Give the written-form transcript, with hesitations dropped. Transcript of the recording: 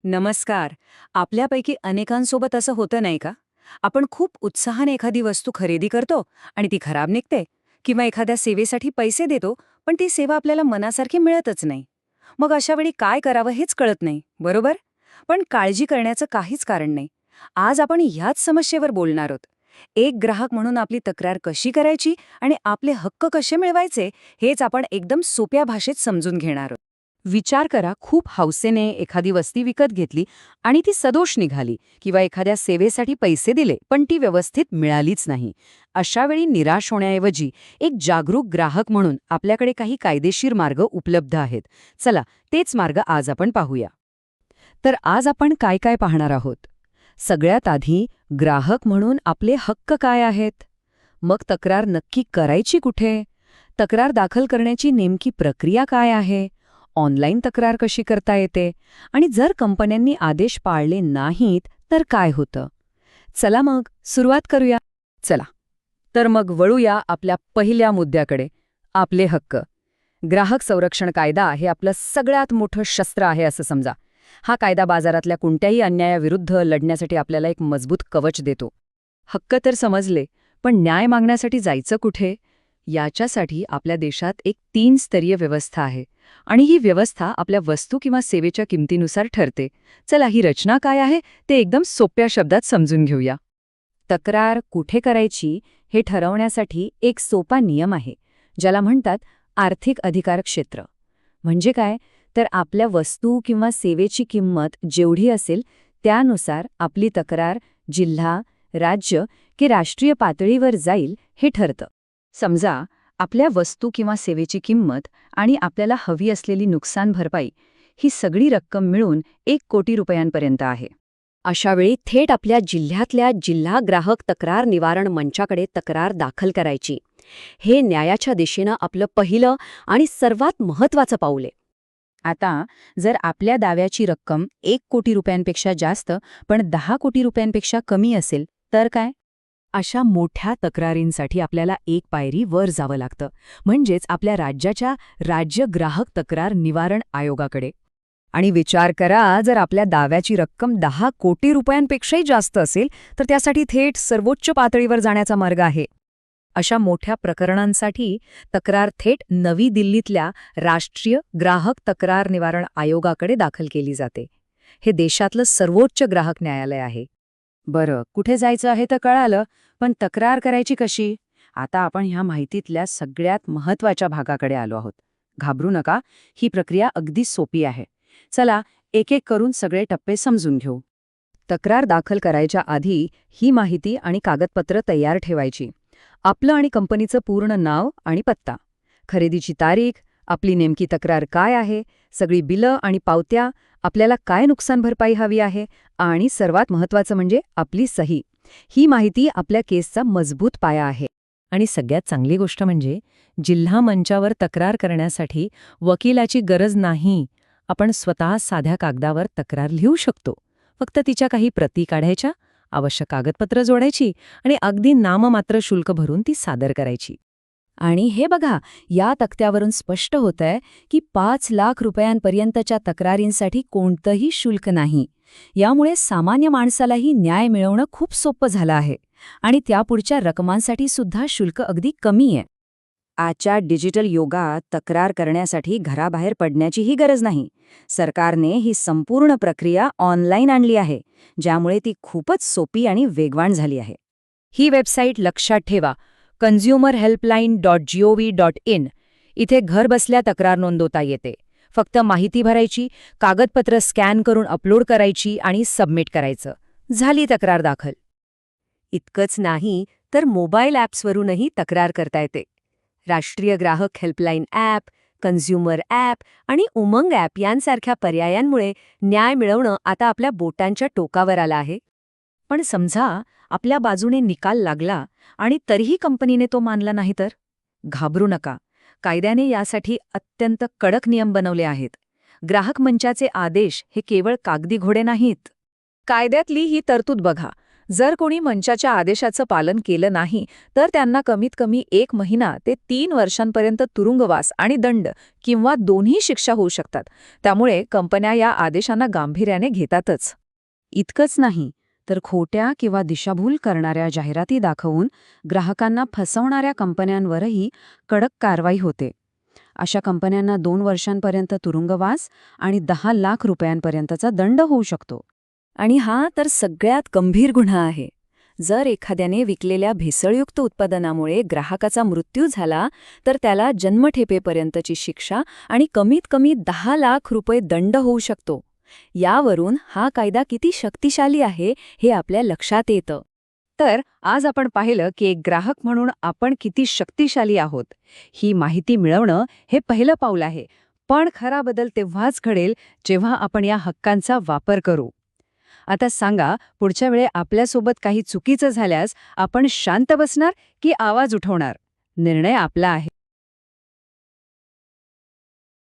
नमस्कार. आपल्यापैकी अनेकांसोबत असं होतं नाही का? आपण खूप उत्साहाने एखादी वस्तू खरेदी करतो आणि ती खराब निघते, किंवा एखाद्या सेवेसाठी पैसे देतो, पण ती सेवा आपल्याला मनासारखी मिळतच नाही. मग अशा वेळी काय करावं हेच कळत नाही, बरोबर? पण काळजी करण्याचं काहीच कारण नाही. आज आपण ह्याच समस्येवर बोलणार आहोत. एक ग्राहक म्हणून आपली तक्रार कशी करायची आणि आपले हक्क कसे मिळवायचे, हेच आपण एकदम सोप्या भाषेत समजून घेणार आहोत. विचार करा, खूप हौसेने एखादी वस्ती विकत घेतली आणि ती सदोष निघाली, किंवा एखाद्या सेवेसाठी पैसे दिले पण ती व्यवस्थित मिळालीच नाही. अशा वेळी निराश होण्याऐवजी एक जागरूक ग्राहक म्हणून आपल्याकडे काही कायदेशीर मार्ग उपलब्ध आहेत. चला, तेच मार्ग आज आपण पाहूया. तर आज आपण काय काय पाहणार आहोत? सगळ्यात आधी, ग्राहक म्हणून आपले हक्क काय आहेत? मग तक्रार नक्की करायची कुठे? तक्रार दाखल करण्याची नेमकी प्रक्रिया काय आहे? ऑनलाईन तक्रार कशी करता येते? आणि जर कंपन्यांनी आदेश पाळले नाहीत तर काय होतं? चला मग सुरुवात करूया. चला, तर मग वळूया आपल्या पहिल्या मुद्द्याकडे, आपले हक्क. ग्राहक संरक्षण कायदा हे आपलं सगळ्यात मोठं शस्त्र आहे असं समजा. हा कायदा बाजारातल्या कोणत्याही अन्यायाविरुद्ध लढण्यासाठी आपल्याला एक मजबूत कवच देतो. हक्क तर समजले, पण न्याय मागण्यासाठी जायचं कुठे? याच्यासाठी आपल्या देशात एक 3 स्तरीय व्यवस्था आहे, आणि ही व्यवस्था आपल्या वस्तू किंवा सेवेच्या किमतीनुसार ठरते. चला, ही रचना काय आहे ते एकदम सोप्या शब्दात समजून घेऊया. तक्रार कुठे करायची हे ठरवण्यासाठी एक सोपा नियम आहे, ज्याला म्हणतात आर्थिक अधिकार क्षेत्र. म्हणजे काय? तर आपल्या वस्तू किंवा सेवेची किंमत जेवढी असेल त्यानुसार आपली तक्रार जिल्हा, राज्य की राष्ट्रीय पातळीवर जाईल हे ठरतं. समजा, आपल्या वस्तू किंवा सेवेची किंमत आणि आपल्याला हवी असलेली नुकसान भरपाई ही सगळी रक्कम मिळून 1 कोटी रुपयांपर्यंत आहे. अशावेळी थेट आपल्या जिल्ह्यातल्या जिल्हा ग्राहक तक्रार निवारण मंचाकडे तक्रार दाखल करायची. हे न्यायाच्या दिशेनं आपलं पहिलं आणि सर्वात महत्त्वाचं पाऊल आहे. आता, जर आपल्या दाव्याची रक्कम 1 कोटी रुपयांपेक्षा जास्त पण 10 कोटी रुपयांपेक्षा कमी असेल तर काय? अशा मोठ्या तक्रारींसाठी आपल्याला एक पायरी वर जावं लागतं, म्हणजेच आपल्या राज्याच्या राज्य ग्राहक तक्रार निवारण आयोगाकडे. आणि विचार करा, जर आपल्या दाव्याची रक्कम 10 कोटी रुपयांपेक्षाही जास्त असेल तर त्यासाठी थेट सर्वोच्च पातळीवर जाण्याचा मार्ग आहे. अशा मोठ्या प्रकरणांसाठी तक्रार थेट नवी दिल्लीतल्या राष्ट्रीय ग्राहक तक्रार निवारण आयोगाकडे दाखल केली जाते. हे देशातलं सर्वोच्च ग्राहक न्यायालय आहे. बरं, कुठे जायचं आहे तर कळालं, पण तक्रार करायची कशी? आता आपण ह्या माहितीतल्या सगळ्यात महत्त्वाच्या भागाकडे आलो आहोत. घाबरू नका, ही प्रक्रिया अगदी सोपी आहे. चला, एक एक करून सगळे टप्पे समजून घेऊ. तक्रार दाखल करायच्या आधी ही माहिती आणि कागदपत्र तयार ठेवायची. आपलं आणि कंपनीचं पूर्ण नाव आणि पत्ता, खरेदीची तारीख, आपली नेमकी तक्रार काय आहे, सगळी बिलं आणि पावत्या, आपल्याला काय नुकसान भरपाई हवी आहे, आणि सर्वात महत्त्वाचं म्हणजे आपली सही. ही माहिती आपल्या केसचा मजबूत पाया आहे. आणि सगळ्यात चांगली गोष्ट म्हणजे, जिल्हा मंचावर तक्रार करण्यासाठी वकिलाची गरज नाही. आपण स्वतः साध्या कागदावर तक्रार लिहू शकतो. फक्त तिच्या काही प्रती काढायच्या, आवश्यक कागदपत्र जोडायची आणि अगदी नाममात्र शुल्क भरून ती सादर करायची. आणि हे बघा, या तक्त्यावरून स्पष्ट होतंय की 5 लाख रुपयांपर्यंतच्या तक्रारींसाठी कोणतंही शुल्क नाही. यामुळे सामान्य माणसालाही न्याय मिळवणं खूप सोपं झालं आहे, आणि त्यापुढच्या रकमांसाठी सुद्धा शुल्क अगदी कमी आहे. आजच्या डिजिटल युगात तक्रार करण्यासाठी घराबाहेर पडण्याचीही गरज नाही. सरकारने ही संपूर्ण प्रक्रिया ऑनलाईन आणली आहे, ज्यामुळे ती खूपच सोपी आणि वेगवान झाली आहे. ही वेबसाईट लक्षात ठेवा, consumerhelpline.gov.in. इथे घरबसल्या तक्रार नोंदवता येते. फक्त माहिती भरायची, कागदपत्र स्कॅन करून अपलोड करायची आणि सबमिट करायचं. झाली तक्रार दाखल. इतकंच नाही तर मोबाईल ॲप्सवरूनही तक्रार करता येते. राष्ट्रीय ग्राहक हेल्पलाईन ॲप, कन्झ्युमर ॲप आणि उमंग ॲप यांसारख्या पर्यायांमुळे न्याय मिळवणं आता आपल्या बोटांच्या टोकावर आलं आहे. पण समजा, आपल्या बाजूने निकाल लागला आणि तरीही कंपनीने तो मानला नाही तर? घाबरू नका. कायद्याने यासाठी अत्यंत कडक नियम बनवले आहेत. ग्राहक मंचाचे आदेश हे केवळ कागदी घोडे नाहीत. कायद्यातली ही तरतूद बघा. जर कोणी मंचाच्या आदेशाचं पालन केलं नाही तर त्यांना कमीत कमी 1 महिना ते 3 वर्षांपर्यंत तुरुंगवास आणि दंड किंवा दोन्ही शिक्षा होऊ शकतात. त्यामुळे कंपन्या या आदेशांना गांभीर्याने घेतातच. इतकंच नाही तर खोट्या किंवा दिशाभूल करणाऱ्या जाहिराती दाखवून ग्राहकांना फसवणाऱ्या कंपन्यांवरही कडक कारवाई होते. अशा कंपन्यांना 2 वर्षांपर्यंत तुरुंगवास आणि 10 लाख रुपयांपर्यंतचा दंड होऊ शकतो. आणि हा तर सगळ्यात गंभीर गुन्हा आहे. जर एखाद्याने विकलेल्या भेसळयुक्त उत्पादनामुळे ग्राहकाचा मृत्यू झाला तर त्याला जन्मठेपेपर्यंतची शिक्षा आणि कमीत कमी 10 लाख रुपये दंड होऊ शकतो. यावरून हा कायदा किती शक्तिशाली आहे हे आपल्या लक्षात येतं. तर आज आपण पाहिलं की एक ग्राहक म्हणून आपण किती शक्तिशाली आहोत. ही माहिती मिळवणं हे पहिलं पाऊल आहे, पण खरा बदल तेव्हाच घडेल जेव्हा आपण या हक्कांचा वापर करू. आता सांगा, पुढच्या वेळे आपल्यासोबत काही चुकीचं झाल्यास आपण शांत बसणार की आवाज उठवणार? निर्णय आपला आहे.